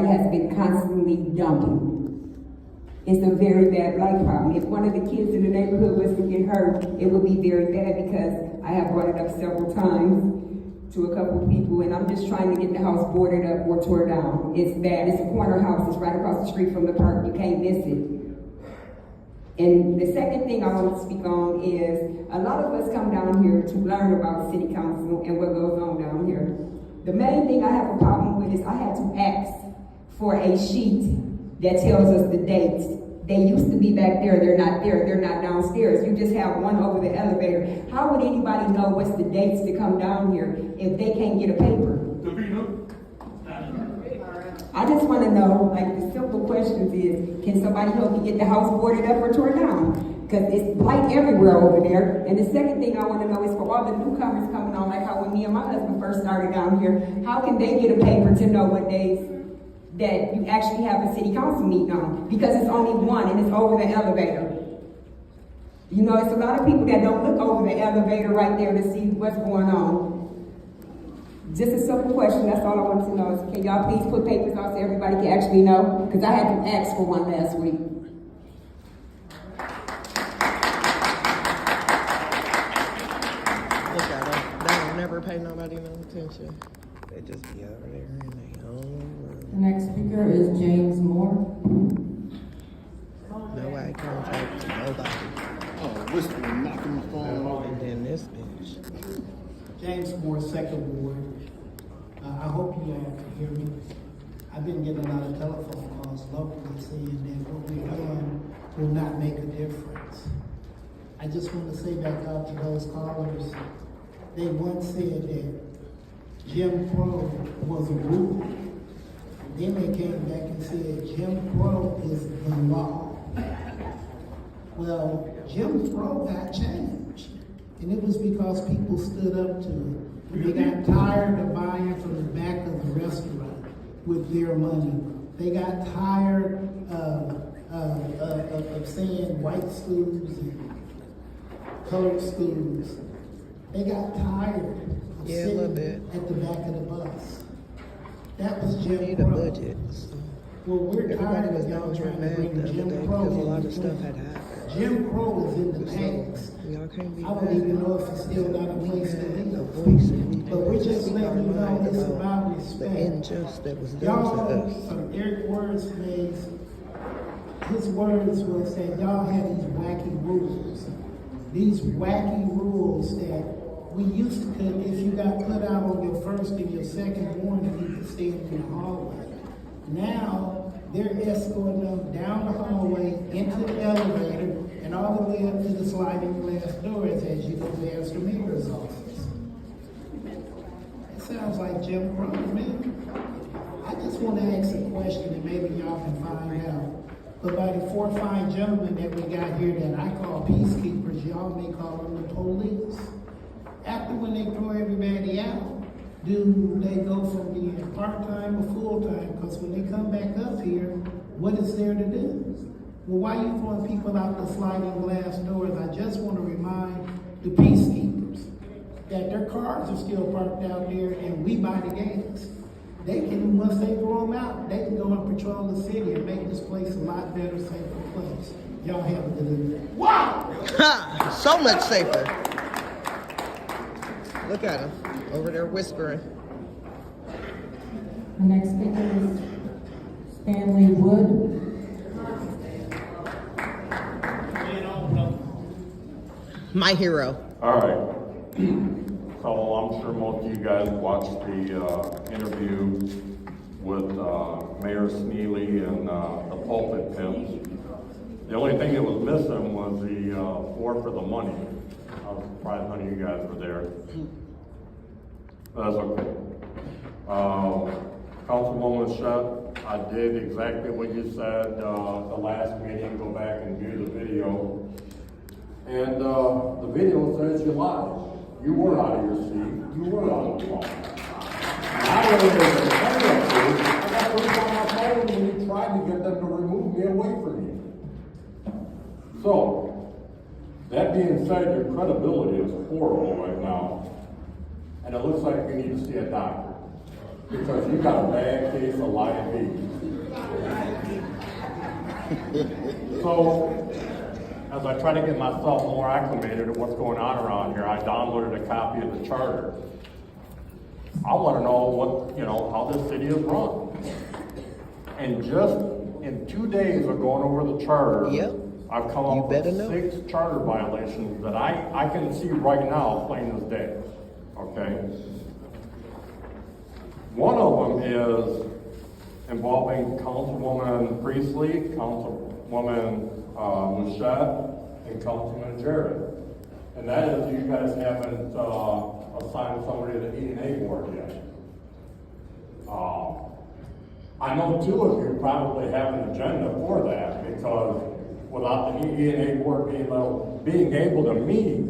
everybody has been constantly dumping. It's a very bad blight problem. If one of the kids in the neighborhood was to get hurt, it would be very bad because I have brought it up several times to a couple of people, and I'm just trying to get the house boarded up or tore down. It's bad. It's a corner house. It's right across the street from the park. You can't miss it. And the second thing I want to speak on is a lot of us come down here to learn about city council and what goes on down here. The main thing I have a problem with is I had to ask for a sheet that tells us the dates. They used to be back there, they're not there, they're not downstairs. You just have one over the elevator. How would anybody know what's the dates to come down here if they can't get a paper? I just want to know, like, the simple questions is, can somebody help me get the house boarded up or torn down? Because it's blight everywhere over there. And the second thing I want to know is for all the newcomers coming on, like how when me and my husband first started down here, how can they get a paper to know what days that you actually have a city council meeting on? Because it's only one and it's over the elevator. You know, it's a lot of people that don't look over the elevator right there to see what's going on. Just a simple question, that's all I wanted to know is, can y'all please put papers out so everybody can actually know? Because I had to ask for one last week. Look at them. They don't never pay nobody no attention. They just be over there in their own room. The next speaker is James Moore. No eye contact to nobody. Oh, whispering, knocking the phone. And then this bitch. James Moore, Second Ward. I hope you all can hear me. I've been getting a lot of telephone calls locally saying that what we're doing will not make a difference. I just want to say back out to those callers, they once said that Jim Crow was a rule. Then they came back and said Jim Crow is the law. Well, Jim Crow got changed. And it was because people stood up to it. They got tired of buying from the back of the restaurant with their money. They got tired of saying white schools and colored schools. They got tired of sitting at the back of the bus. That was Jim Need Crow. a budget. Well, we're Everybody tired was of y'all going trying to mad bring the Jim other day Crow because a in lot of between. stuff had happened. Jim Crow is in the past. Y'all can't be I don't even know if he still got a place to a live. voice and we But we're just speak our letting you know mind it's about about the respect. injustice that was done to Y'all, us. Eric Words made, his words was that y'all had these wacky rules. These wacky rules that we used to could, if you got put out on your first and your second warning, you could stand in the hallway. Now, they're escorting them down the hallway, into the elevator, and all the way up to the sliding glass doors as you go past the mayor's office. It sounds like Jim Crow, man. I just want to ask a question and maybe y'all can find out. But by the four fine gentlemen that we got here that I call peacekeepers, y'all may call them the police. After when they throw everybody out, do they go from being part-time or full-time? Because when they come back up here, what is there to do? Well, why are you throwing people out the sliding glass doors? I just want to remind the peacekeepers that their cars are still parked out there and we buy the gas. They can, once they throw them out, they can go and patrol the city and make this place a lot better, safer place. Y'all have a good day. Wow! Ha! So much safer. Look at him over there whispering. The next speaker is Stanley Wood. My hero. All right. So I'm sure most of you guys watched the interview with Mayor Sneely and the pulpit pimps. The only thing that was missing was the floor for the money. I was surprised none of you guys were there. That's okay. Councilwoman Shutt, I did exactly what you said the last meeting. Go back and view the video. And the video says you lied. You were out of your seat. You were on the phone. I really didn't say that to you. I got put on my phone when you tried to get them to remove me away from you. So, that being said, your credibility is horrible right now. And it looks like you need to see a doctor. because you got a bad case of live beef. So, as I try to get myself more acclimated to what's going on around here, I downloaded a copy of the charter. I want to know what, how this city is run. And just in 2 days of going over the charter, Yep. I've come up with 6 charter violations that I can see right now, plain as day. Okay? One of them is involving Councilwoman Priestley, Councilwoman Mouchette, and Councilman Jarrett. And that is you guys haven't assigned somebody to the E&A board yet. I know 2 of you probably have an agenda for that, because without the E&A board being able to meet,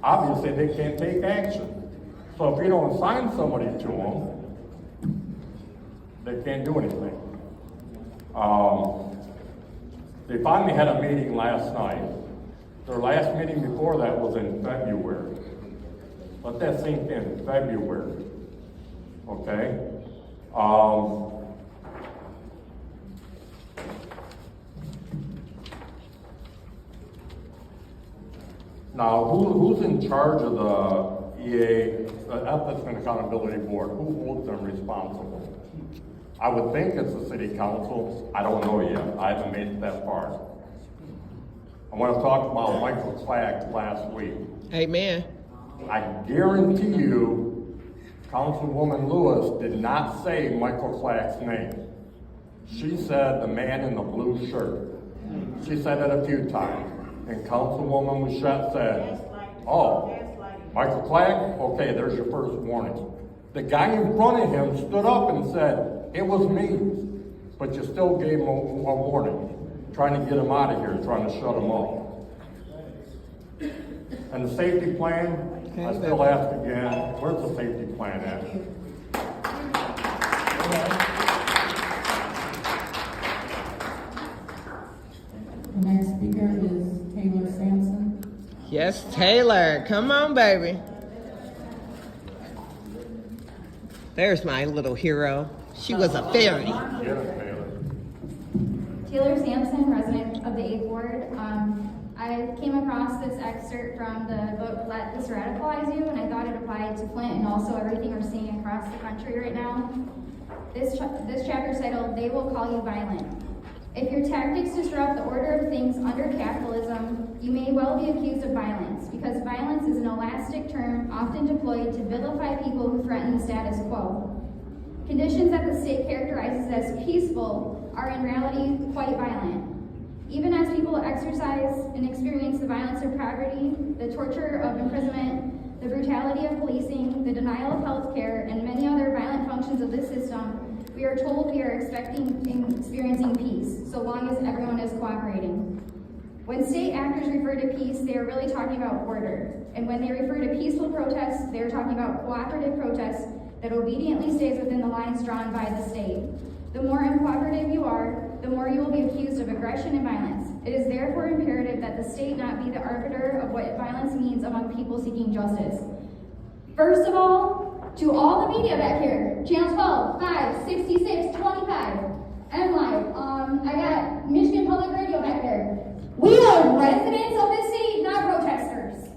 obviously they can't take action. So if you don't assign somebody to them, they can't do anything. They finally had a meeting last night. Their last meeting before that was in February. Let that sink in, February. Okay? Now, who's in charge of the EA, the Ethics and Accountability Board? Who holds them responsible? I would think it's the city council. I don't know yet. I haven't made it that far. I want to talk about Michael Clack last week. Amen. I guarantee you, Councilwoman Lewis did not say Michael Clack's name. She said the man in the blue shirt. She said it a few times. And Councilwoman Mouchette said, oh, Michael Clack? Okay, there's your first warning. The guy in front of him stood up and said, it was me. But you still gave him a warning, trying to get him out of here, trying to shut him up. And the safety plan, I still ask again, where's the safety plan at? The next speaker is Taylor Sampson. Yes, Taylor. Come on, baby. There's my little hero. She was a fairy. Get it, Taylor. Taylor Sampson, resident of the 8th Ward. I came across this excerpt from the book Let This Radicalize You, and I thought it applied to Flint and also everything we're seeing across the country right now. This chapter is titled, They Will Call You Violent. If your tactics disrupt the order of things under capitalism, you may well be accused of violence, because violence is an elastic term often deployed to vilify people who threaten the status quo. Conditions that the state characterizes as peaceful are in reality quite violent. Even as people exercise and experience the violence of poverty, the torture of imprisonment, the brutality of policing, the denial of health care, and many other violent functions of this system, we are told we are experiencing peace, so long as everyone is cooperating. When state actors refer to peace, they are really talking about order. And when they refer to peaceful protests, they are talking about cooperative protests that obediently stays within the lines drawn by the state. The more uncooperative you are, the more you will be accused of aggression and violence. It is therefore imperative that the state not be the arbiter of what violence means among people seeking justice. First of all, to all the media back here, Channel 12, 5, 66, 25, M Live, I got Michigan Public Radio back there. We are residents of this city, not protesters.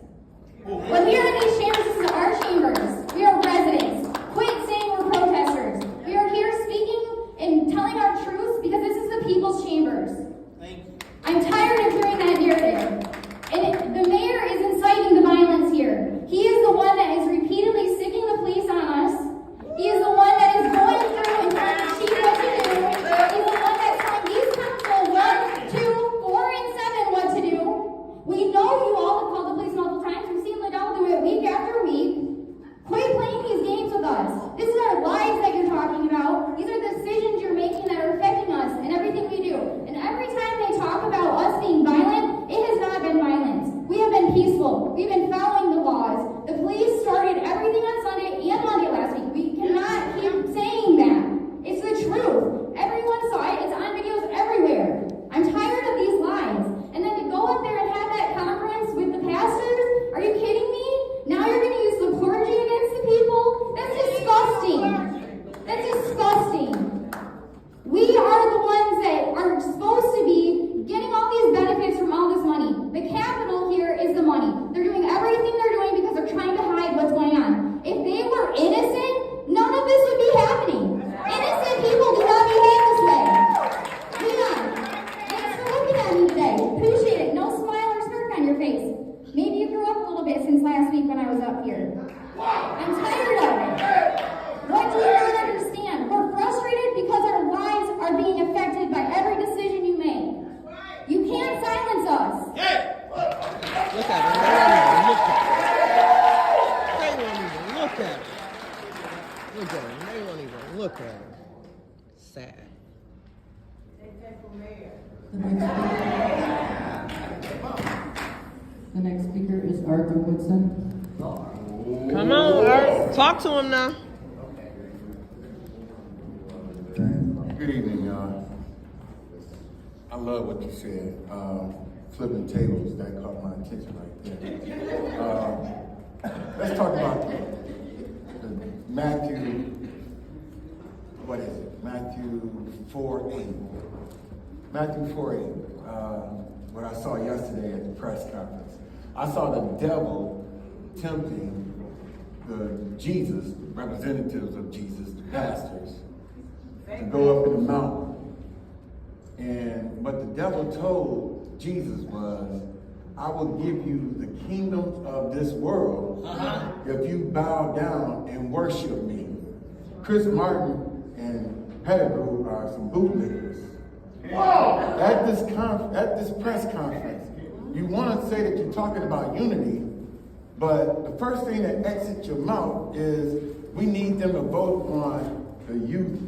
When we are in these chambers, this is our chambers. We are residents. Quit saying we're protesters. We are here speaking and telling our truths because this is the people's chambers. Thank you. I'm tired of hearing that narrative. And the mayor is inciting the violence here. He is the one that is repeatedly sicking the police on us. He is the one that is going through and telling the chief what to do. He's the one that's telling these council 1, 2, 4, and 7 what to do. We know you all have called the police multiple times. We've seen Liddell do it week after week. Quit playing these games with us. This is our lives that you're talking about. These are decisions you're making that are affecting us and everything we do. And every time they talk about us being violent, Okay. Sad. The next speaker is Arthur Woodson. Come on, Art. Talk to him now. Good evening, I love what you said, flipping tables, that caught my attention right there. Let's talk about the Matthew, what is it? Matthew 4:8. Matthew 4:8, what I saw yesterday at the press conference. I saw the devil tempting the Jesus, representatives of Jesus, the pastors, to go up in the mountain. And what the devil told Jesus was, I will give you the kingdoms of this world if you bow down and worship me. Chris Martin and Pettigrew are some bootlickers. At this press conference, you want to say that you're talking about unity, but the first thing that exits your mouth is we need them to vote on the youth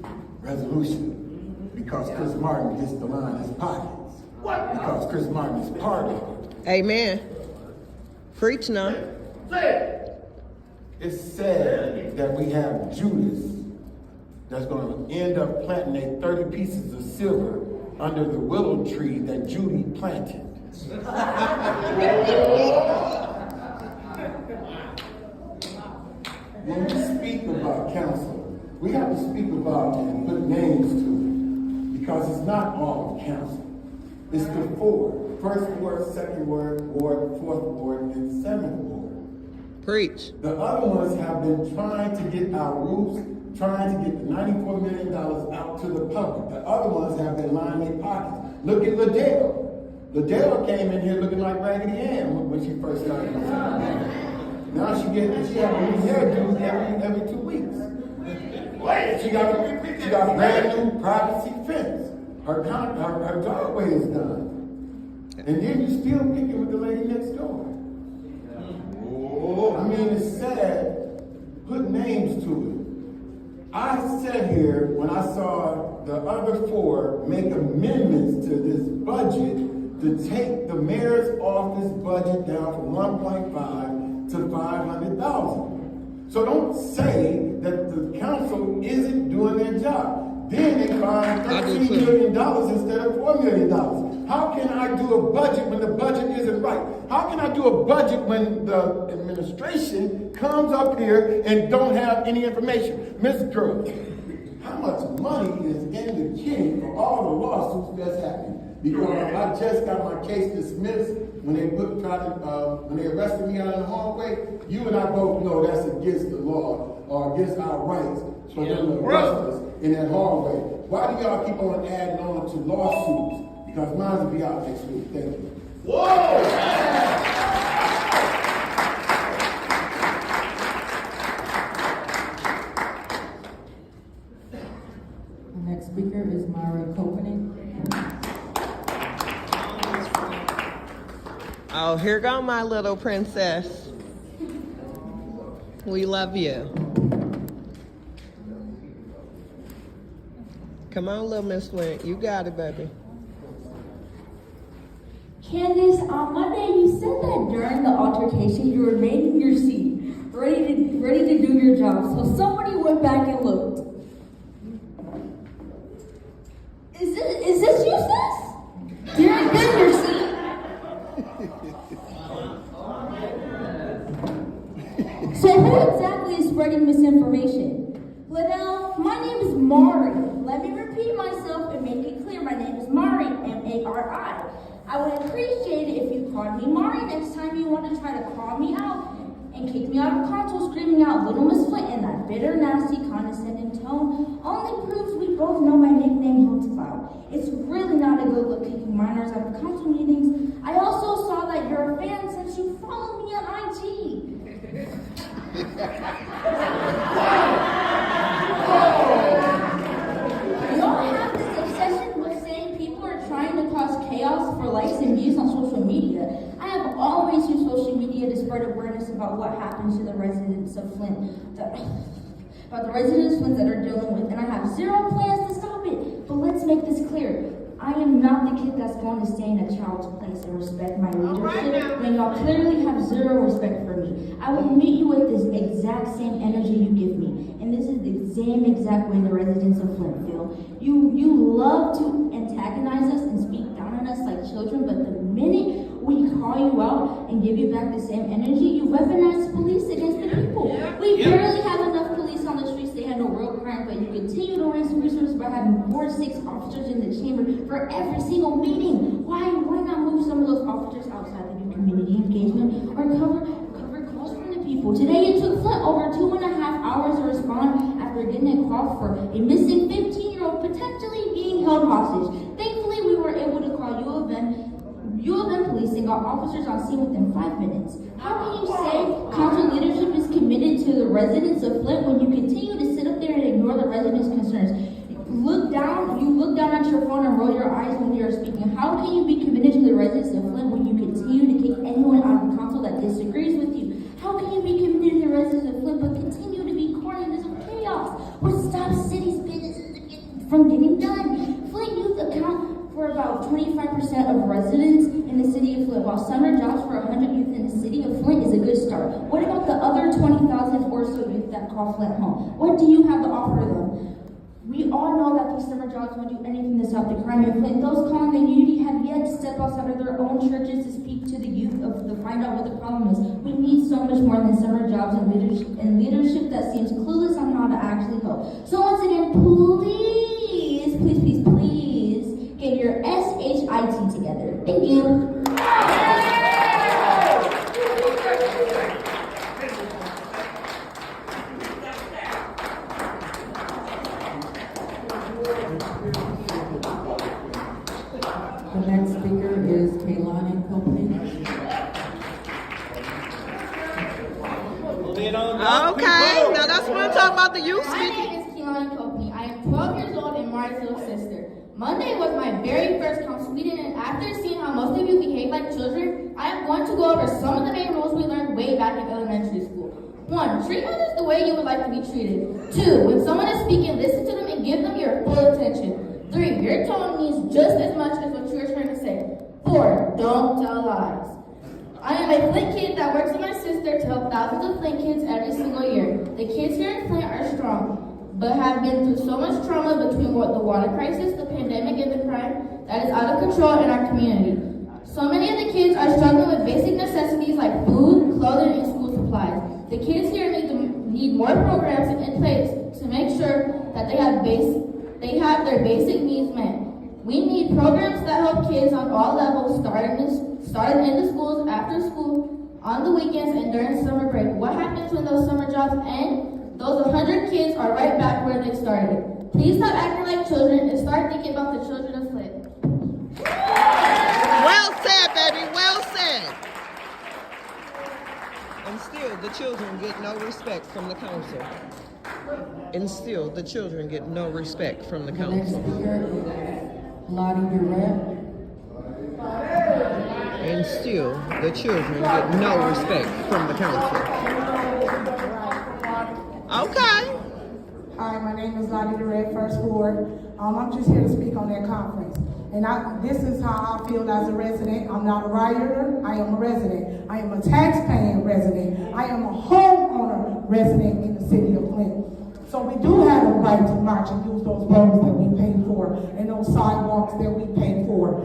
resolution because Chris Martin gets to line his pockets. Because Chris Martin is part of it. Amen. Preach now. It's sad that we have Judas that's going to end up planting 30 pieces of silver under the willow tree that Judy planted. When we speak about council, we have to speak about and put names to it because it's not all council. It's the four. First ward, second ward, fourth ward, and seventh ward. Preach. The other ones have been trying to get our roofs, trying to get the $94 million out to the public. The other ones have been lining their pockets. Look at Liddell. Liddell came in here looking like Raggedy Ann when she first started. Now she have a new hairdo every 2 weeks. She got brand new privacy fence. Her driveway is done. And then you still picking with the lady next door. I mean, it's sad. Put names to it. I sat here when I saw the other four make amendments to this budget to take the mayor's office budget down from 1.5 to 500,000. So don't say that the council isn't doing their job. Then they find $13 million instead of $4 million. How can I do a budget when the budget isn't right? How can I do a budget when the administration comes up here and don't have any information? Ms. Girl, how much money is in the kitty for all the lawsuits that's happening? Because I just got my case dismissed when they arrested me out in the hallway. You and I both know that's against the law or against our rights for them to arrest us in that hallway. Why do y'all keep on adding on to lawsuits? Because mine will be out next week. Thank you. Whoa! The next speaker is Myra Copening. Oh, here go my little princess. We love you. Come on, little Miss Flint. You got it, baby. Candace, on Monday you said that during the altercation you remained in your seat, ready to do your job. So somebody went back and looked. Is this you, sis? You're in your seat. So who exactly is spreading misinformation? Liddell, my name is Mari. Let me repeat myself and make it clear. My name is Mari, M-A-R-I. I would appreciate it if you called me Mari next time you want to try to call me out and kick me out of console screaming out Little Miss Flint in that bitter, nasty, condescending tone only proves we both know my nickname holds clout. It's really not a good look kicking minors out of council meetings. I also saw that you're a fan since you follow me on IG. Y'all have this obsession with saying people are trying to cause chaos for likes and views on social media. I have always used social media to spread awareness about what happens to the residents of Flint. about the residents Flint that are dealing with, and I have zero plans to stop it. But let's make this clear. I am not the kid that's going to stay in a child's place and respect my leadership when y'all clearly have zero respect for me. I will meet you with this exact same energy you give me. And this is the same exact way the residents of Flint feel. You love to antagonize us and speak down on us like children, but the minute we call you out and give you back the same energy, you weaponize police against the people. We barely have enough police on the streets to handle real crime, but you continue to waste resources by having 4 to 6 officers in the chamber for every single meeting. Why not move some of those officers outside to do community engagement or cover calls from the people? Today it took Flint over 2.5 hours to respond after getting a call for a missing 15-year-old potentially being held hostage. Thankfully, we were able to call U of M police and got officers on scene within 5 minutes. How can you say council leadership is committed to the residents of Flint when you continue to sit up there and ignore the residents' concerns? You look down at your phone and roll your eyes when you are speaking. How can you be committed to the residents of Flint when you continue to kick anyone out of the council that disagrees with you? How can you be committed to the residents of Flint but continue to be cornered in this chaos? What stops cities' businesses from getting done? Flint youth account for about 25% of residents in the city of Flint, while summer jobs for 100 youth in the city of Flint is a good start. What about the other 20,000 or so youth that call Flint home? What do you have to offer them? We all know that these summer jobs won't do anything to stop the crime in Flint. Those calling the unity have yet to step outside of their own churches to speak to the youth to find out what the problem is. We need so much more than summer jobs and leadership that seems clueless on how to actually help. So once again, please get your SHIT together. Thank you. The next speaker is Kaylani Company. Okay, now that's what I'm talking about, the youth My speaking. name is Keelan Copley. I am 12 years old and Mari's little sister. Monday was my very first council meeting, and after seeing how most of you behave like children, I am going to go over some of the main rules we learned way back in elementary school. 1. Treat others the way you would like to be treated. 2. When someone is speaking, listen to them and give them your full attention. 3. Your tone means just as much as what you are trying to say. 4. Don't tell lies. I am a Flint kid that works with my sister to help thousands of Flint kids every single year. The kids here in Flint are strong, but have been through so much trauma between the water crisis, the pandemic, and the crime that is out of control in our community. So many of the kids are struggling with basic necessities like food, clothing, and school supplies. The kids here need more programs in place to make sure that they have their basic needs met. We need programs that help kids on all levels, starting in the schools, after school, on the weekends, and during summer break. What happens when those summer jobs end? Those 100 kids are right back where they started. Please stop acting like children and start thinking about the children of Flint. Well said, baby, well said. And still, the children get no respect from the council. And still, the children get no respect from the The next council. speaker is Lottie Durrett. And still, the children get no respect from the council. Okay. Hi, my name is Lottie Durrett, First Ward. I'm just here to speak on that conference. And this is how I feel as a resident. I'm not a rioter, I am a resident. I am a tax-paying resident. I am a homeowner resident in the city of Flint. So we do have the right to march and use those roads that we pay for and those sidewalks that we pay for.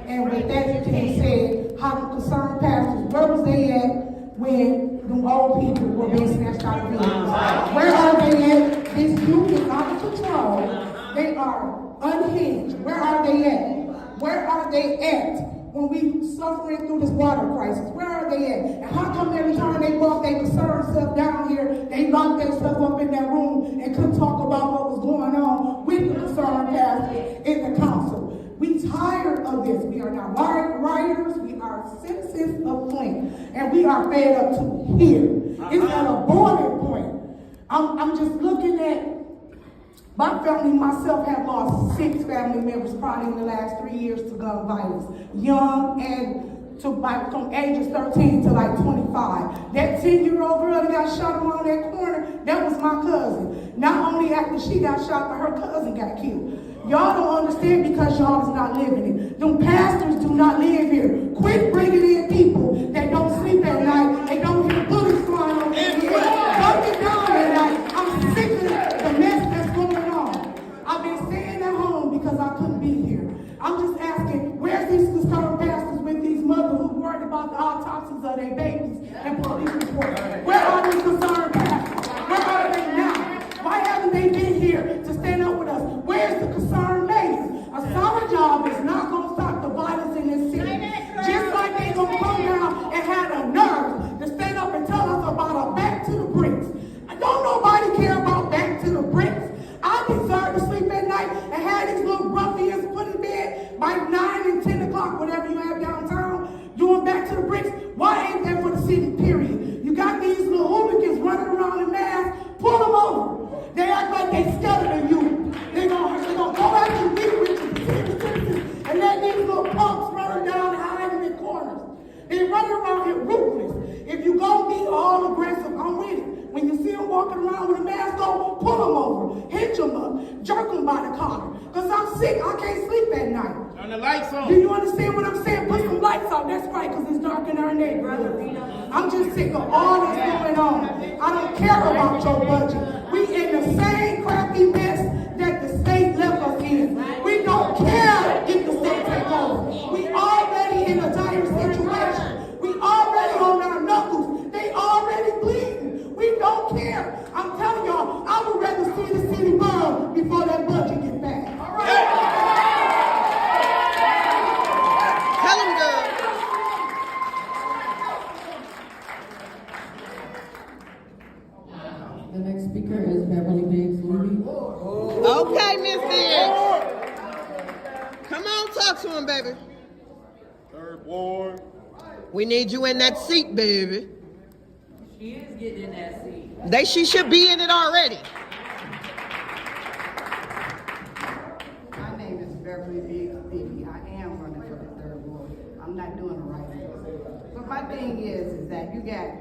And with that being said, how the concerned pastors, where was they at when the old people were being snatched out of vehicles? Where are they at? This youth is out of control. They are unhinged. Where are they at? Where are they at when we suffering through this water crisis? Where are they at? And how come every time they brought their concerned stuff down here, they locked their stuff up in that room and couldn't talk about what was going on with the concerned pastors in the council? We tired of this. We are not rioters. We are citizens of Flint, and we are fed up to here. It's at a boiling point. I'm just looking at my family, myself, have lost 6 family members probably in the last 3 years to gun violence, young and to like from ages 13 to like 25. That 10-year-old girl that got shot around that corner, that was my cousin. Not only after she got shot, but her cousin got killed. Y'all don't understand because y'all is not living it. Them pastors do not live here. Quit bringing in people that don't sleep at night and don't hear bullets flying over their head. Don't get down at night. I'm sick of the mess that's going on. I've been staying at home because I couldn't be here. I'm just asking, where's these concerned pastors with these mothers who worried about the autopsies of their babies and police reports? Where are these concerned pastors? Where are they now? Why haven't they been here to stand up with us? Where's the concerned mayor? A summer job is not going to stop the violence in this city. Just like they going to come down and have the nerve to stand up and tell us about a back to the bricks. Don't nobody care about back to the bricks. I deserve to sleep at night and have these little ruffians put in bed by 9 and 10 o'clock, whatever you have downtown, doing back to the bricks. Why ain't that for the city, period? You got these little hooligans running around in masks, pull them over. They act like they scared of you. They're gonna go after the rich citizens and let these little punks run down and hide in the corners. They running around here ruthless. If you gonna be all aggressive, I'm with it. When you see them walking around with a mask on, pull them over, hitch them up, jerk them by the collar. Because I'm sick, I can't sleep at night. Turn the lights on. Do you understand what I'm saying? Put some lights on. That's right, because it's dark in our neighborhood. I'm just sick of all that's going on. I don't care about your budget. We in the same crappy mess that the state left us in. We don't care if the state take over. We already in a dire situation. We already on our knuckles. They already bleeding. We don't care. I'm telling y'all, I would rather see the city burn before that budget get back. All right. Tell them good. The next speaker is Beverly Biggs Lee. Okay, Miss Biggs. Come on, talk to him, baby. Third ward. We need you in that seat, baby. She is getting in that seat. She should be in it already. My name is Beverly Biggs. I am running for the third ward. I'm not doing the right thing. But my thing is that you got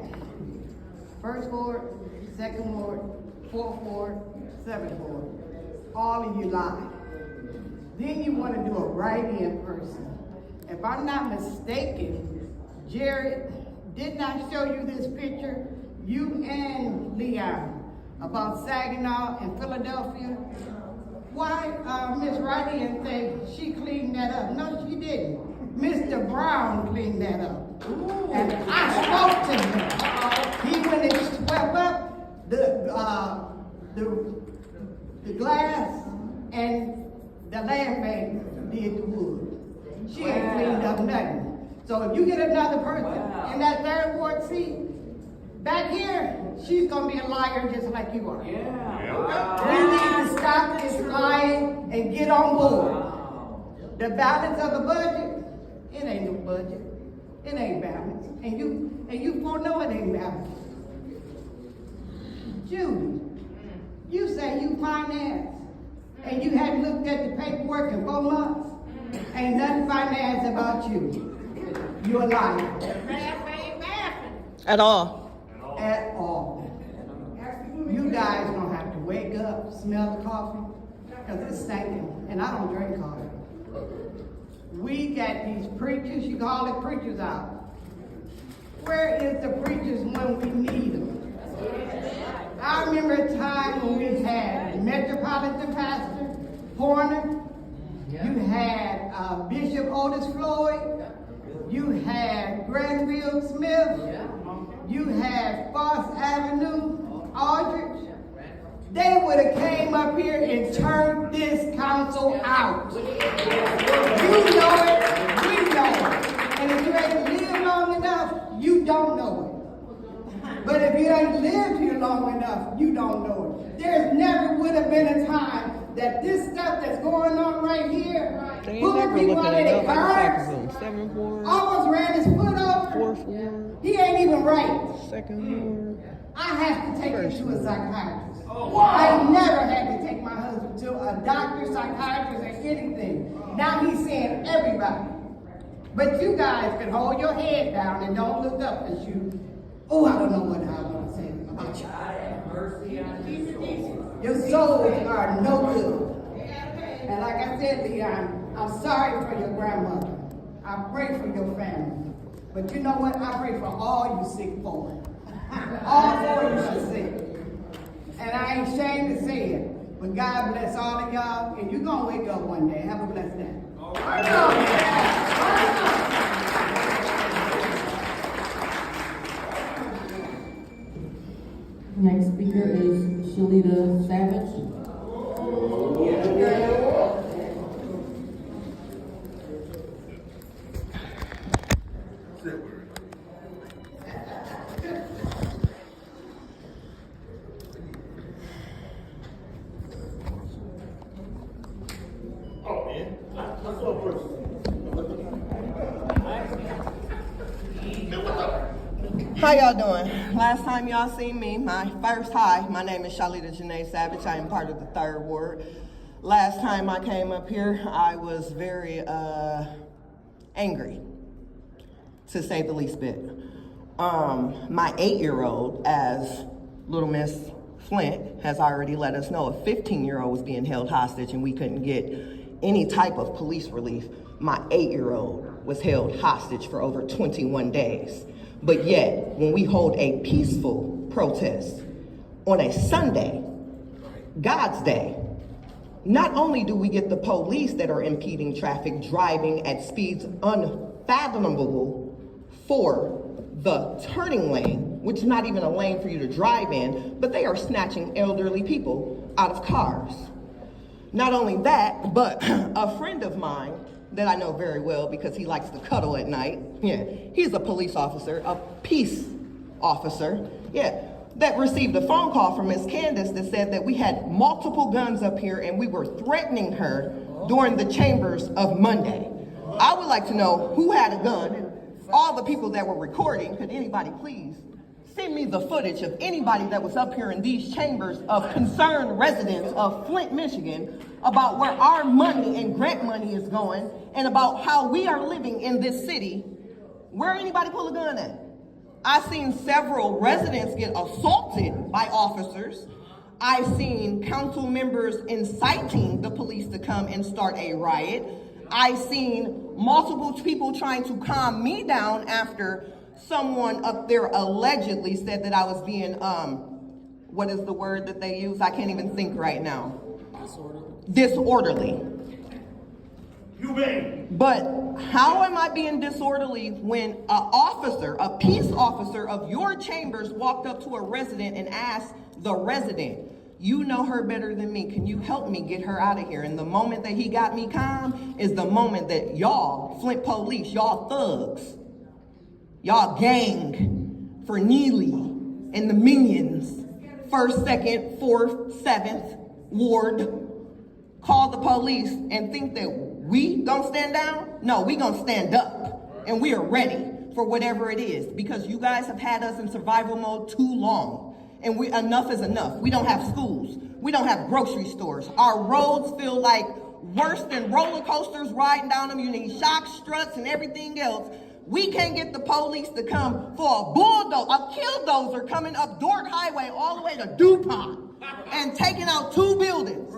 first ward, second ward, fourth ward, seventh ward. All of you lie. Then you want to do a write-in person. If I'm not mistaken, Jared, didn't I show you this picture? You and Leon about Saginaw and Philadelphia. Why Miss Wright think she cleaned that up? No, she didn't. Mr. Brown cleaned that up. Ooh. And I spoke to him. He went and swept up the glass, and the land bank did the wood. She ain't cleaned up nothing. So if you get another person in that third ward seat, back here, she's gonna be a liar just like you are. We need to stop this lying and get on board. The balance of the budget, it ain't no budget. It ain't balanced. And you foreknow it ain't balanced. Judy, you say you finance, and you hadn't looked at the paperwork in 4 months. Ain't nothing finance about you. You're a liar. At all. At all. You guys gonna have to wake up, smell the coffee, because it's stinking, and I don't drink coffee. We got these preachers, you call it preachers out. Where is the preachers when we need them? I remember a time when we had Metropolitan Pastor Horner, you had Bishop Otis Floyd, you had Granville Smith, you had Foss Avenue, Aldrich. They would have came up here and turned this council out. You know it, we know it. And if you ain't lived long enough, you don't know it. But if you ain't lived here long enough, you don't know it. There's never would have been a time that this stuff that's going on right here, pulling people out of their cars, almost ran his foot over. He ain't even right. I have to take him to a psychiatrist. I never had to take my husband to a doctor, psychiatrist, or anything. Now he's saying everybody. But you guys can hold your head down and don't look up and shoot. Oh, I don't know what I want to say about you. Mercy on you. Your souls are no good. And like I said, Leon, I'm sorry for your grandmother. I pray for your family. But you know what? I pray for all you sick folk. All four of you are sick. And I ain't ashamed to say it. But God bless all of y'all. And you're going to wake up one day. Have a blessed day. Next speaker is Shalita Savage. How y'all doing? Last time y'all seen me, my name is Shalita Janae Savage. I am part of the 3rd Ward. Last time I came up here, I was very angry, to say the least bit. My 8-year-old, as Little Miss Flint has already let us know, a 15-year-old was being held hostage and we couldn't get any type of police relief. My 8-year-old was held hostage for over 21 days. But yet, when we hold a peaceful protest on a Sunday, God's day, not only do we get the police that are impeding traffic, driving at speeds unfathomable for the turning lane, which is not even a lane for you to drive in, but they are snatching elderly people out of cars. Not only that, but a friend of mine that I know very well because he likes to cuddle at night. Yeah, he's a police officer, a peace officer. Yeah, that received a phone call from Miss Candace that said that we had multiple guns up here and we were threatening her during the chambers of Monday. I would like to know who had a gun and all the people that were recording. Could anybody please send me the footage of anybody that was up here in these chambers of concerned residents of Flint, Michigan, about where our money and grant money is going and about how we are living in this city. Where anybody pull a gun at? I've seen several residents get assaulted by officers. I've seen council members inciting the police to come and start a riot. I've seen multiple people trying to calm me down after someone up there allegedly said that I was being, what is the word that they use? I can't even think right now. Disorderly. You mean? But how am I being disorderly when an officer, a peace officer of your chambers walked up to a resident and asked the resident, you know her better than me, can you help me get her out of here? And the moment that he got me calm is the moment that y'all, Flint police, y'all thugs, y'all gang for Neely and the minions, 1st, 2nd, 4th, 7th Ward, call the police and think that we gonna stand down? No, we gonna stand up and we are ready for whatever it is because you guys have had us in survival mode too long and enough is enough. We don't have schools. We don't have grocery stores. Our roads feel like worse than roller coasters riding down them. You need shock struts and everything else. We can't get the police to come for a bulldozer, a killdozer coming up Dork Highway all the way to DuPont and taking out 2 buildings.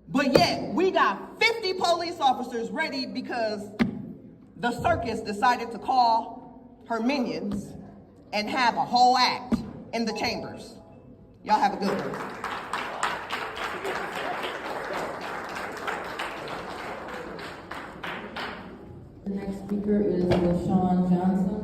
But yet, we got 50 police officers ready because the circus decided to call her minions and have a whole act in the chambers. Y'all have a good one. The next speaker is LaShawn Johnson.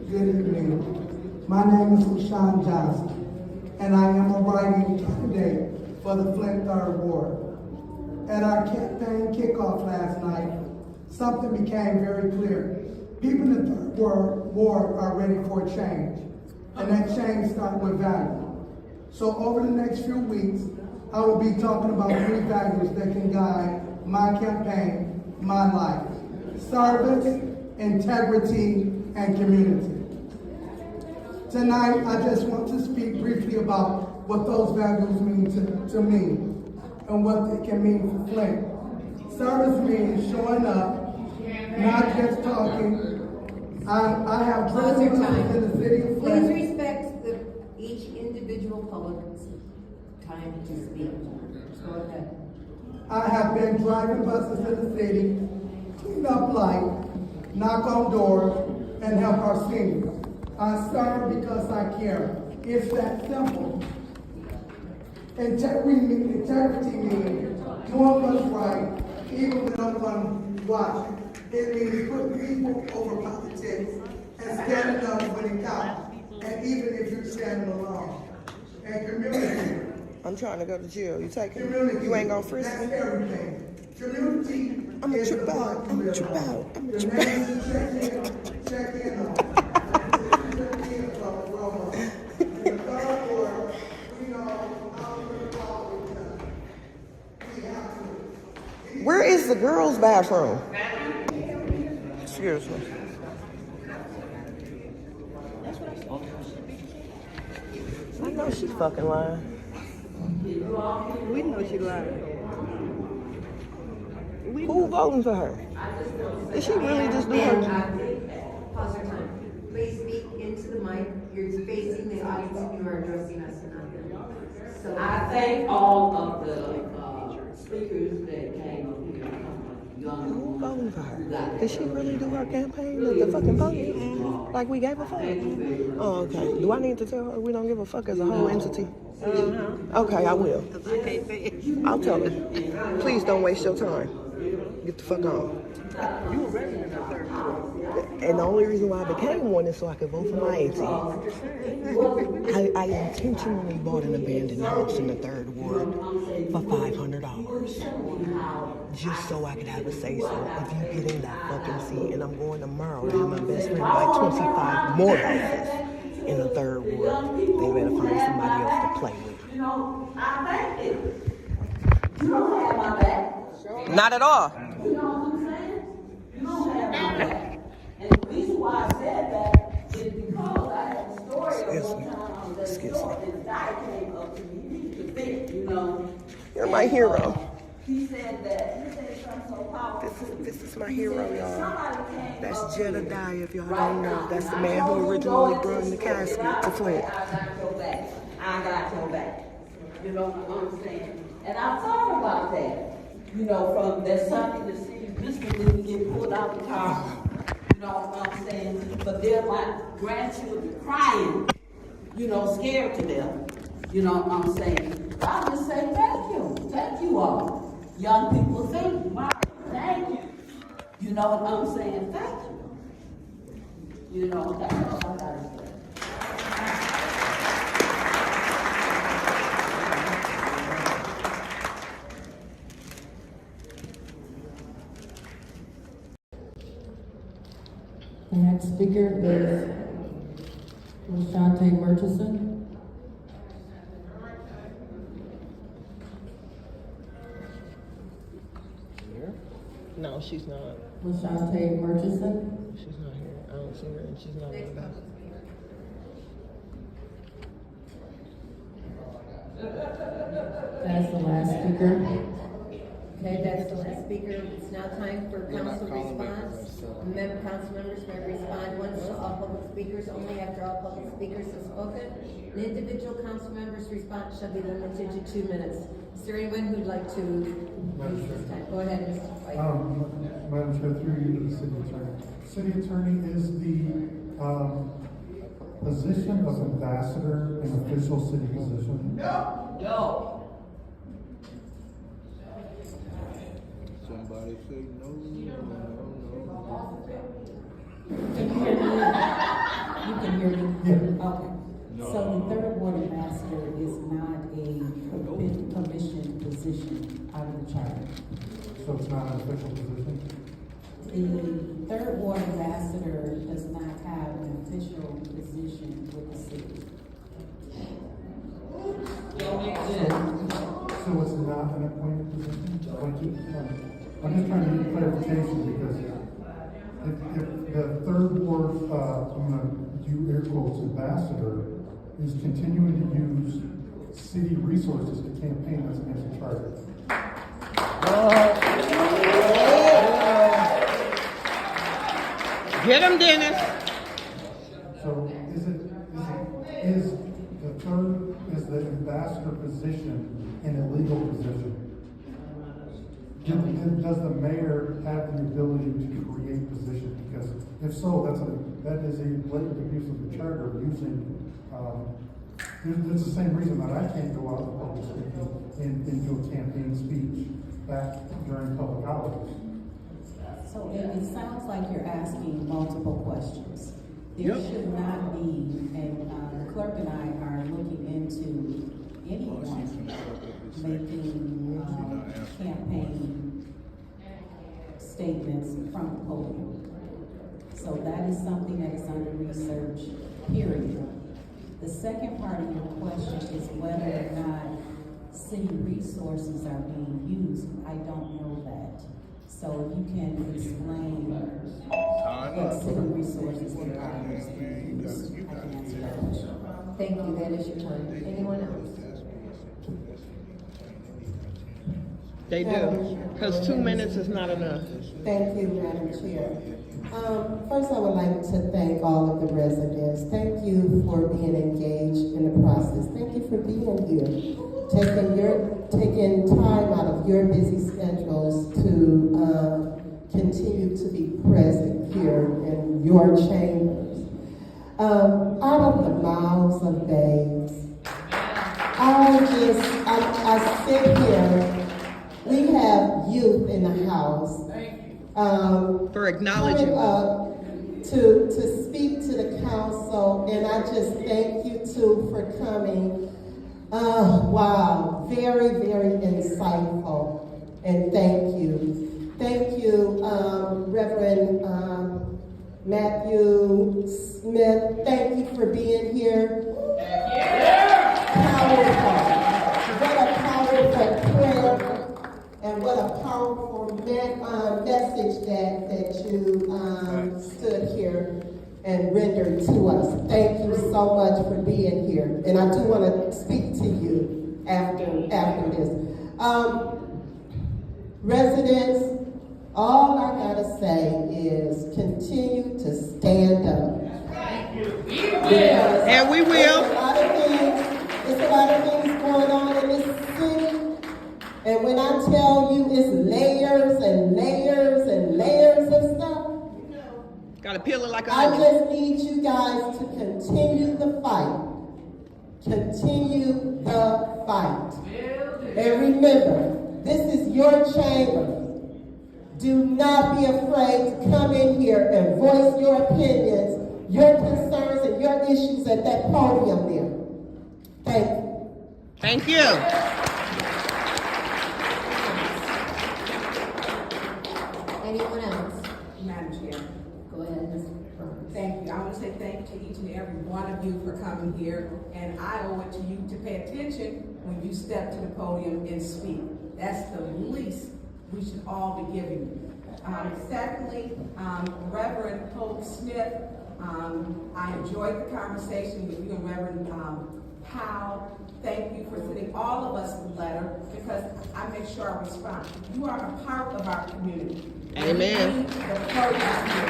Good evening. My name is LaShawn Johnson, and I am a writing candidate for the Flint 3rd Ward. At our campaign kickoff last night, something became very clear. People in the 3rd Ward are ready for a change, and that change starts with value. So over the next few weeks, I will be talking about 3 values that can guide my campaign, my life: service, integrity, and community. Tonight, I just want to speak briefly about what those values mean to me and what they can mean for Flint. Service means showing up, not just talking. I have driven in the city of Flint. Please respect each individual public's time to speak. Go ahead. I have been driving buses in the city, clean up light, knock on doors, and help our seniors. I serve because I care. It's that simple. Integrity means doing what's right, even when no one watching. It means putting people over politics and standing up when it counts, and even if you're standing alone. And community. I'm trying to go to jail. You taking it? Community. You ain't gonna frisk That's me? everything. Community. I'm a trip out. I'm a trip out. I'm a trip out. Check in on. Where is the girls' bathroom? Excuse me. I know she's fucking lying. We know she lied. Who voting for her? Did she really just do her? Pause your time. Please speak into the mic. You're facing the audience and you are addressing us and not them. So I thank all of the speakers that came up here. Who voting for her? Did she really do her campaign? The fucking vote? Like we gave a fuck? Oh, okay. Do I need to tell her we don't give a fuck as a whole entity? Okay, I will. I'll tell her. Please don't waste your time. Get the fuck on. You were resident of third ward. And the only reason why I became one is so I could vote for my auntie. I intentionally bought an abandoned house in the 3rd Ward for $500. Just so I could have a say-so. If you get in that fucking seat, and I'm going tomorrow to have my best friend buy 25 more houses in the 3rd Ward, they better find somebody else to play with. You know, I thank you. You don't have my back. Not at all. You know what I'm saying? You don't have my back. And the reason why I said that is because I had a story of one time that this guy came up to me, to think, you know. You're my hero. He said something so powerful. This is my hero, y'all. That's Jedediah, if y'all don't know. That's the man who originally brought the casket to Flint. I got your back. You know what I'm saying? And I thought about that. You know, from there's something the city didn't get pulled out the car. You know what I'm saying? But they're like grandchildren crying, you know, scared to death. You know what I'm saying? I just say thank you. Thank you all. Young people, thank you. Thank you. You know what I'm saying? Thank you. You know, that's all I gotta say. The next speaker is Lashante Murchison. No, she's not. Lashante Murchison. She's not here. I don't see her, and she's not in the back. That's the last speaker. Okay, that's the last speaker. It's now time for council response. Council members may respond once to all public speakers, only after all public speakers have spoken. An individual council member's response shall be limited to 2 minutes. Is there anyone who'd like to use this time? Go ahead, Mr. White. Madam Chair, through you to the city attorney. City attorney is the position of ambassador an official city position? No. Somebody say no, no. Can you hear me? You can hear me? Yeah. Okay. No. So the 3rd Ward ambassador is not a commission position out of the charter. So it's not an official position? The 3rd Ward ambassador does not have an official position with the city. So it's not an appointed position? I'm just trying to get clarification because if the third ward, I'm gonna do air quotes, ambassador is continuing to use city resources to campaign, that's against the charter. Get him, Dennis. So is the ambassador position an illegal position? Does the mayor have the ability to create positions? Because if so, that is a blatant abuse of the charter, using, it's the same reason that I can't go out in public speaking and do a campaign speech back during public holidays. So it sounds like you're asking multiple questions. There should not be, and the clerk and I are looking into anyone making campaign statements from the podium. So that is something that is under research, period. The second part of your question is whether or not city resources are being used. I don't know that. So if you can explain what city resources are being used, I can answer that question. Thank you, that is your time. Anyone else? They do, because 2 minutes is not enough. Thank you, Madam Chair. First, I would like to thank all of the residents. Thank you for being engaged in the process. Thank you for being here, taking time out of your busy schedules to continue to be present here in your chambers. Out of the mouths of babes, I sit here. We have youth in the house. For acknowledging to speak to the council, and I just thank you too for coming. Wow, very, very insightful, and thank you. Thank you, Reverend Matthew Smith. Thank you for being here. Powerful. What a powerful prayer. And what a powerful message that you stood here and rendered to us. Thank you so much for being here. And I do want to speak to you after this. Residents, all I gotta say is continue to stand up. And we will. There's a lot of things going on in this city. And when I tell you it's layers and layers and layers of stuff, gotta peel it like a I onion. just need you guys to continue the fight. Continue the fight. And remember, this is your chamber. Do not be afraid to come in here and voice your opinions, your concerns, and your issues at that podium there. Thank you. Thank you. Anyone else? Madam Chair. Go ahead, Mr. Burns. Thank you. I want to say thank you to each and every one of you for coming here, and I owe it to you to pay attention when you step to the podium and speak. That's the least we should all be giving you. Secondly, Reverend Hope Smith, I enjoyed the conversation with you and Reverend Powell. Thank you for sending all of us the letter, because I make sure I respond. You are a part of our community. Amen. We need the podium here.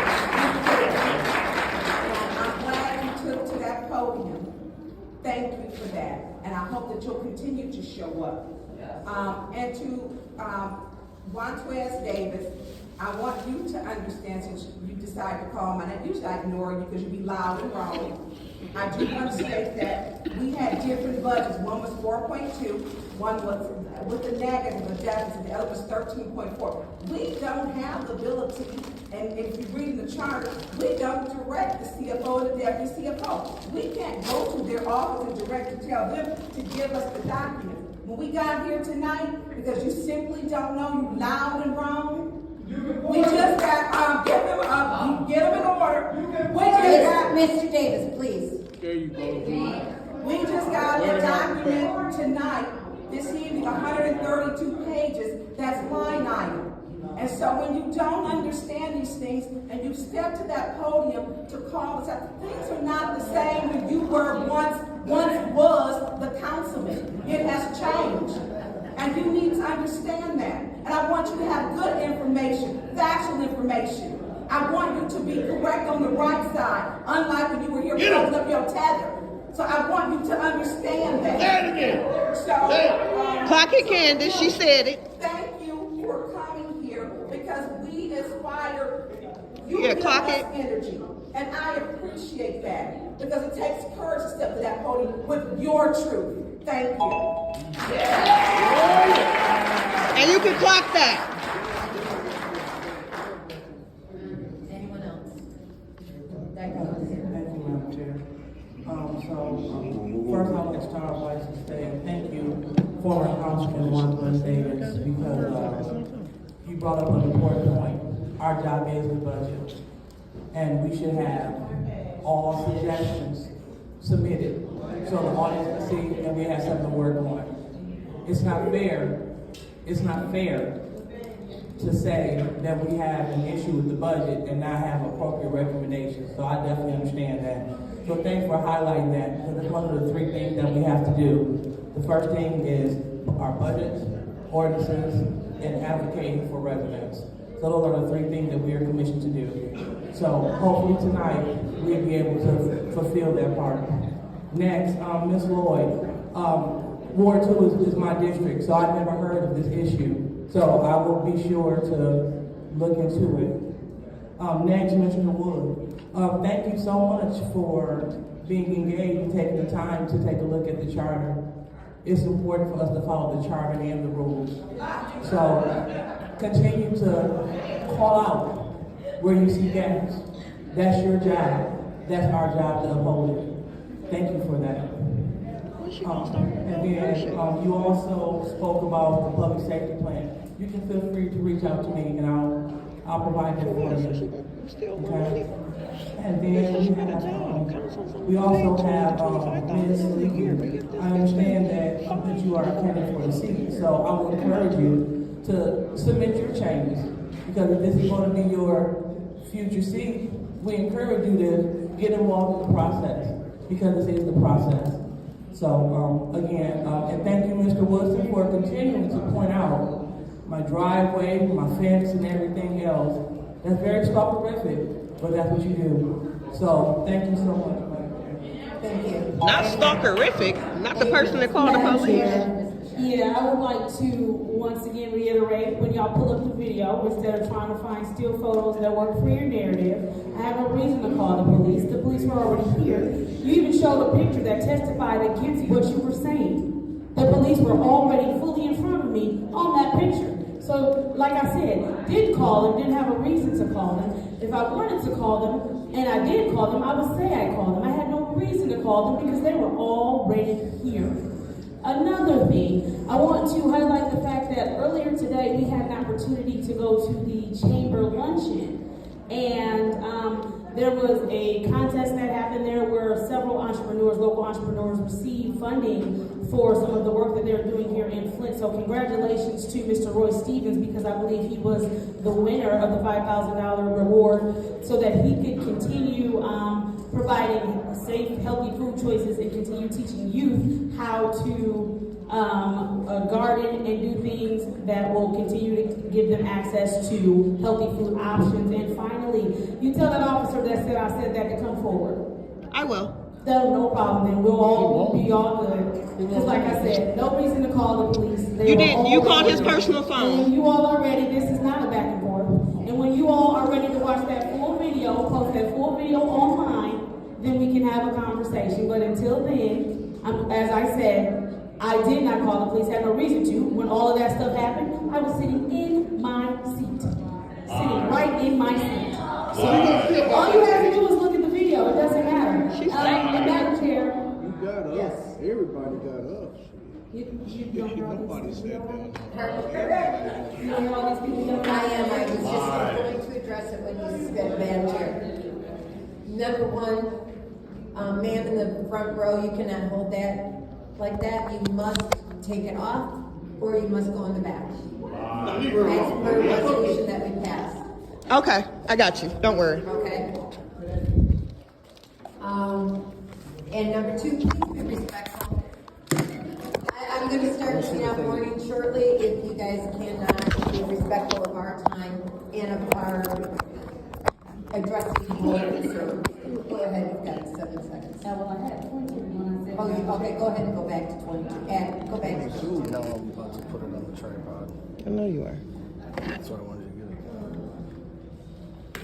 And I'm glad you took to that podium. Thank you for that. And I hope that you'll continue to show up. And to Juantez Davis, I want you to understand, since you decided to call my name, usually I ignore you because you be loud and wrong. I do want to state that we had different budgets. One was 4.2, one was with the negative, the deficit, the other was 13.4. We don't have the ability, and if you read the chart, we don't direct the CFO or the deputy CFO. We can't go to their office and direct to tell them to give us the documents. When we got here tonight, because you simply don't know, you loud and wrong, we just got, get them in order. Mr. Davis, please. There you go. We just got a document tonight, this evening, 132 pages, that's line item. And so when you don't understand these things and you step to that podium to call us out, things are not the same when you were once was the councilman. It has changed. And you need to understand that. And I want you to have good information, factual information. I want you to be correct on the right side, unlike when you were here holding up your tether. So I want you to understand that. Say it again. So, Clock it, Candace. She said it. Thank you for coming here because we aspire. You Yeah, give clock us it. energy, and I appreciate that because it takes courage to step to that podium with your truth. Thank you. And you can clock that. Anyone else? Thank you, Madam Chair. First I would start by saying thank you, former Councilman Juan Davis, because you brought up an important point. Our job is the budget, and we should have all suggestions submitted so the audience can see and we have something to work on. It's not fair to say that we have an issue with the budget and not have appropriate recommendations. So I definitely understand that. So thanks for highlighting that, because it's one of the three things that we have to do. The first thing is our budgets, ordinances, and advocating for residents. So those are the three things that we are commissioned to do. So hopefully tonight, we'll be able to fulfill that part. Next, Ms. Lloyd, Ward 2 is my district, so I've never heard of this issue. So I will be sure to look into it. Next, Mr. Wood, thank you so much for being engaged and taking the time to take a look at the charter. It's important for us to follow the charter and the rules. So continue to call out where you see gaps. That's your job. That's our job to uphold it. Thank you for that. And then you also spoke about the public safety plan. You can feel free to reach out to me and I'll provide that for you. Okay? And then we also have Ms. Lee. I understand that you are a candidate for the seat, so I would encourage you to submit your changes, because if this is going to be your future seat, we encourage you to get involved in the process, because this is the process. So again, and thank you, Mr. Woodson, for continuing to point out my driveway, my fence, and everything else. That's very stalkerific, but that's what you do. So thank you so much. Thank you. Not stalkerific, not the person that called the police. Yeah, I would like to once again reiterate, when y'all pull up the video, instead of trying to find still photos that work for your narrative, I have no reason to call the police. The police were already here. You even showed a picture that testified against what you were saying. The police were already fully in front of me on that picture. So, like I said, did call them, didn't have a reason to call them. If I wanted to call them, and I did call them, I would say I called them. I had no reason to call them because they were already here. Another thing, I want to highlight the fact that earlier today we had an opportunity to go to the chamber luncheon, and there was a contest that happened there where several entrepreneurs, local entrepreneurs, received funding for some of the work that they're doing here in Flint. So congratulations to Mr. Roy Stevens, because I believe he was the winner of the $5,000 reward, so that he could continue providing safe, healthy food choices and continue teaching youth how to garden and do things that will continue to give them access to healthy food options. And finally, you tell that officer that said I said that to come forward. I will. No problem, then we'll all be all good. Just like I said, no reason to call the police. You called his personal phone. And you all are ready, this is not a back and forth. And when you all are ready to watch that full video, post that full video online, then we can have a conversation. But until then, as I said, I did not call the police, had no reason to. When all of that stuff happened, I was sitting in my seat. Sitting right in my seat. So all you have to do is look at the video, it doesn't matter. Madam Chair. You got us. Yes. Everybody got us. Nobody said that. I was just going to address it when you said Madam Chair. Number one, ma'am in the front row, you cannot hold that like that. You must take it off, or you must go in the back. As per resolution that we passed. Okay, I got you. Don't worry. Okay. And number two, please be respectful. I'm going to start giving out warning shortly. If you guys cannot be respectful of our time and of our addressing your concerns. Go ahead, you've got 7 seconds. Well, I had 20 when I said. Oh, okay, go ahead and go back to 22. And go back to 22. Now I'm about to put it on the tripod. I know you are. That's what I wanted you to get.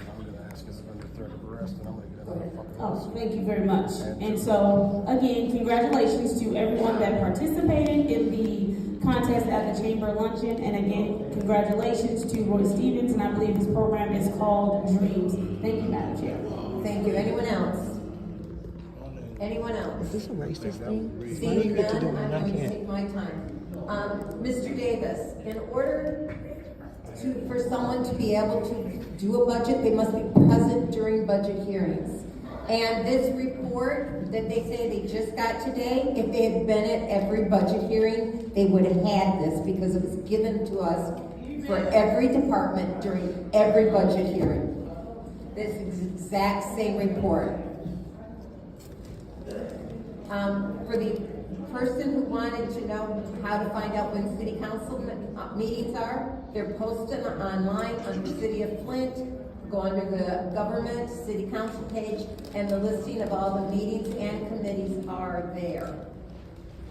I'm gonna ask if it's under threat of arrest, and I'm gonna get another fucking. Oh, thank you very much. And so, again, congratulations to everyone that participated in the contest at the Chamber Luncheon. And again, congratulations to Roy Stevens, and I believe his program is called Dreams. Thank you, Madam Chair. Thank you. Anyone else? Anyone else? Is this a racist thing? Seeing none, I'm going to take my time. Mr. Davis, in order for someone to be able to do a budget, they must be present during budget hearings. And this report that they say they just got today, if they had been at every budget hearing, they would have had this because it was given to us for every department during every budget hearing. This exact same report. For the person who wanted to know how to find out when city council meetings are, they're posted online under City of Flint. Go under the government, city council page, and the listing of all the meetings and committees are there.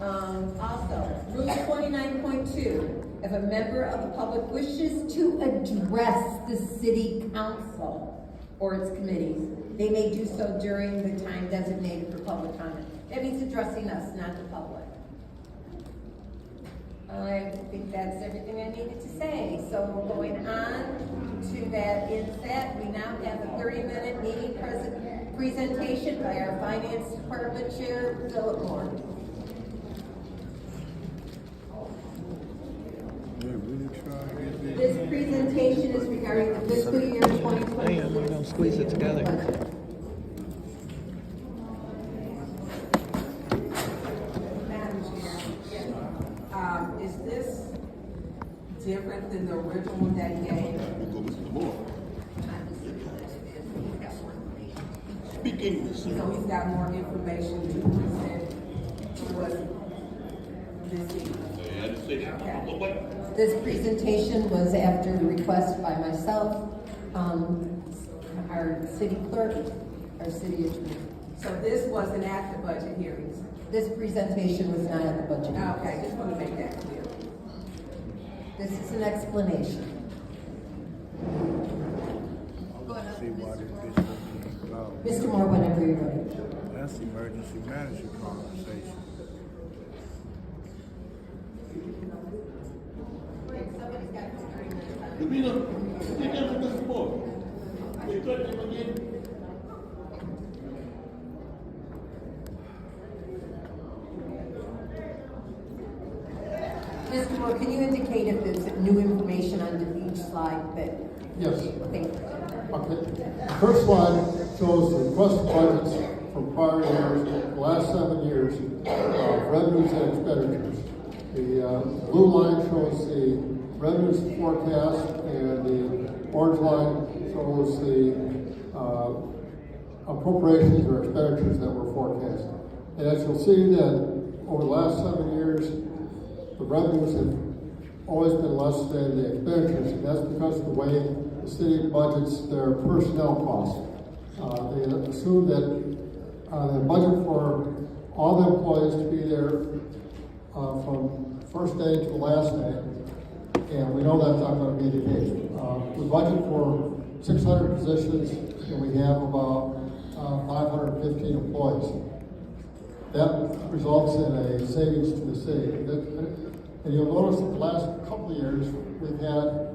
Also, Rule 29.2, if a member of the public wishes to address the city council or its committees, they may do so during the time designated for public comment. That means addressing us, not the public. I think that's everything I needed to say. So we're going on to that inset. We now have a 30-minute meeting presentation by our Finance Department Chair, Philip Moore. This presentation is regarding the fiscal year 2020. I'm gonna squeeze it together. Madam Chair, is this different than the original one that he gave? Speak English. So he's got more information to present to us this evening. Okay. This presentation was after the request by myself, our city clerk, our city attorney. So this wasn't at the budget hearings? This presentation was not at the budget hearings. Okay, just want to make that clear. This is an explanation. Mr. Moore, whenever you're ready. That's emergency manager conversation. Mr. Moore, can you indicate if there's new information under each slide that? Yes. Thank you. Okay. The first slide shows the requested budgets from prior years, the last 7 years, of revenues and expenditures. The blue line shows the revenues forecast, and the orange line shows the appropriations or expenditures that were forecast. And as you'll see that over the last 7 years, the revenues have always been less than the expenditures, and that's because of the way the city budgets their personnel costs. They assume that they budget for all the employees to be there from first day to the last day, and we know that's not going to be the case. We budget for 600 positions, and we have about 515 employees. That results in a savings to the city. And you'll notice that the last couple of years, we've had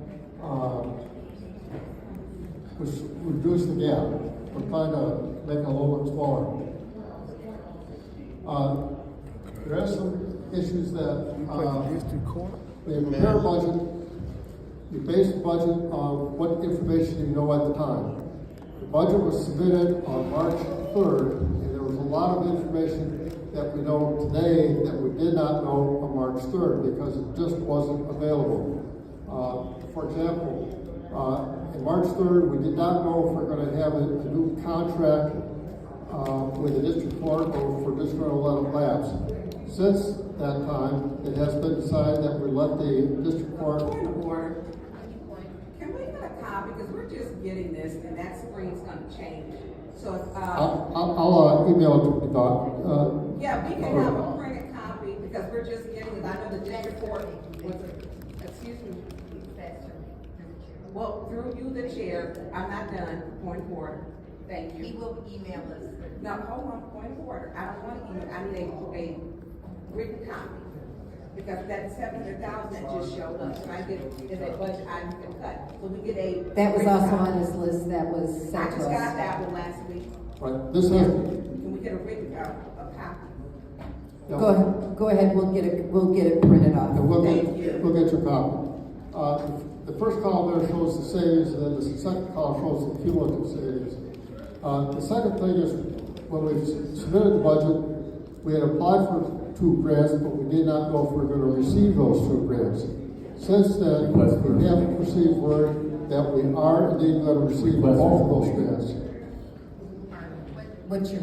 reduce the gap. We're trying to make it a little bit smaller. There are some issues that when you prepare a budget, you base the budget on what information you know at the time. The budget was submitted on March 3rd, and there was a lot of information that we know today that we did not know on March 3rd because it just wasn't available. For example, on March 3rd, we did not know if we're going to have a new contract with the district court or if we're just going to let it lapse. Since that time, it has been decided that we let the district court. Point of order. Can we get a copy? Because we're just getting this, and that screen's going to change. So if, I'll email it to you, Doc. yeah, we can have a printed copy because we're just getting it. I know the district court was, excuse me. Well, through you, the chair, I'm not done. Point of order. Thank you. He will email us. No, hold on. Point of order. I don't want to email. I need a written copy because that 700,000 that just showed up. So I get is a budget item to cut. So we get a. That was written also copy. on his list that was I sent just to got us. that one last week. Right. This is. Can we get a written a copy? Go ahead, we'll get it printed off. And we'll Thank you. get your copy. The first column there shows the savings, and then the second column shows the cumulative savings. The second thing is, when we submitted the budget, we had applied for 2 grants, but we did not know if we were going to receive those 2 grants. Since then, we have received word that we are indeed going to receive both of those grants. What's your,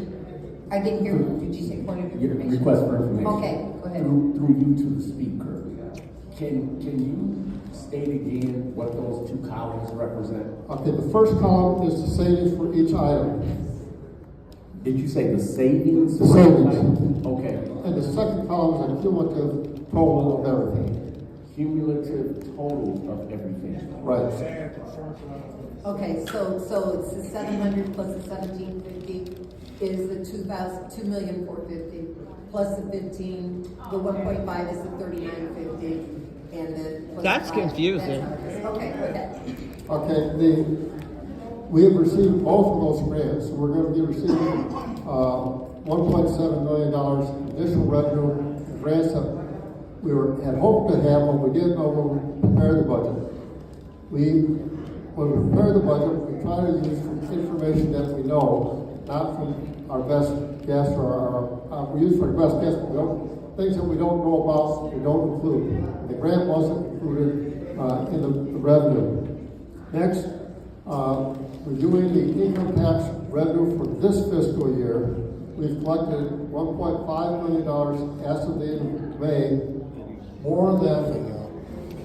I didn't hear, did you say point of information? Request for information. Okay, go ahead. Through you to the speaker. Can you state again what those 2 columns represent? Okay, the first column is the savings for each item. Did you say the savings? The savings. Okay. And the second column is a cumulative total of everything. Cumulative total of everything. Right. Okay, so it's the 700 plus the 1750 is the 2,450,000 plus the 15, the 1.5 is the 3950. And then That's confusing. Okay. Okay, we have received both of those grants. So we're going to be receiving $1.7 million additional revenue grants that we had hoped to have, but we didn't know when we prepared the budget. When we prepare the budget, we try to use information that we know, not from our best guess or we use for our best guess, but we don't. Things that we don't know about, we don't include. The grant wasn't included in the revenue. Next, reviewing the income tax revenue for this fiscal year, we've collected $1.5 million as of the end of May, more than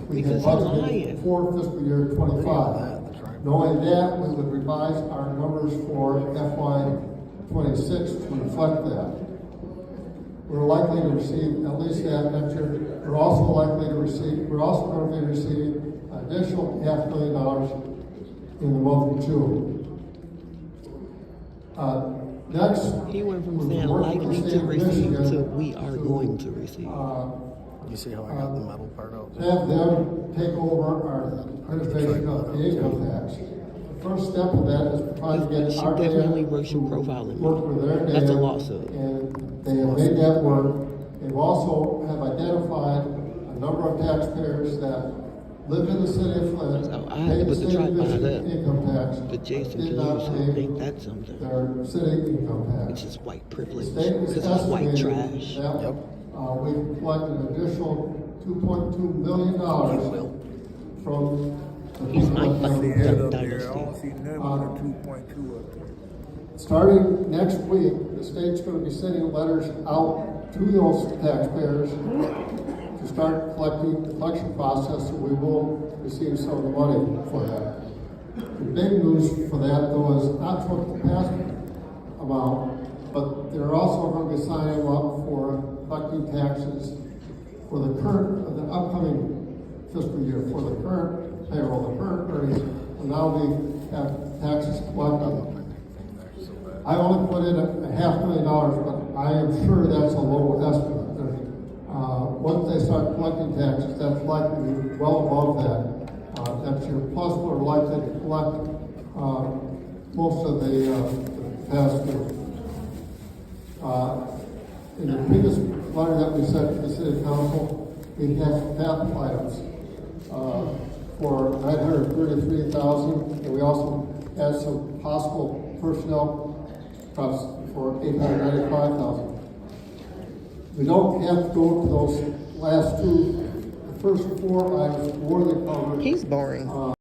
we had budgeted for fiscal year 25. Knowing that, we would revise our numbers for FY 26 to reflect that. We're likely to receive at least that next year. We're also going to be receiving additional $500,000 in the month of June. Next, He went from saying likely to receive to we are going to receive. You see how I got the metal part out? Have them take over our administration of the income tax. The first step of that is to try to get our definitely racial profiling. work with their data. That's a lawsuit. And they have made that work. They've also have identified a number of taxpayers that live in the city of Flint, I had to pay the put the state truck of by Michigan that. income tax, But Jason did can not use pay it. Ain't that something? their city income tax. Which is white privilege. The state is This is white estimating trash. that, we've collected an additional $2.2 million from the He's people not of fucking the Duck Dynasty. Starting next week, the state's going to be sending letters out to those taxpayers to start collecting the collection process, so we will receive some of the money for that. The big news for that, though, is not for the past amount, but they're also going to be signing up for collecting taxes for the upcoming fiscal year, for the current payroll, the current earnings, will now have taxes collected. I only put in $500,000, but I am sure that's a low estimate. Once they start collecting taxes, that's likely to be well above that. That's your plus we're likely to collect most of the past year. In the previous letter that we sent to the City Council, we have capital items for $933,000, and we also had some possible personnel cuts for $895,000. We don't have to go to those last two first four items more than covered. He's boring.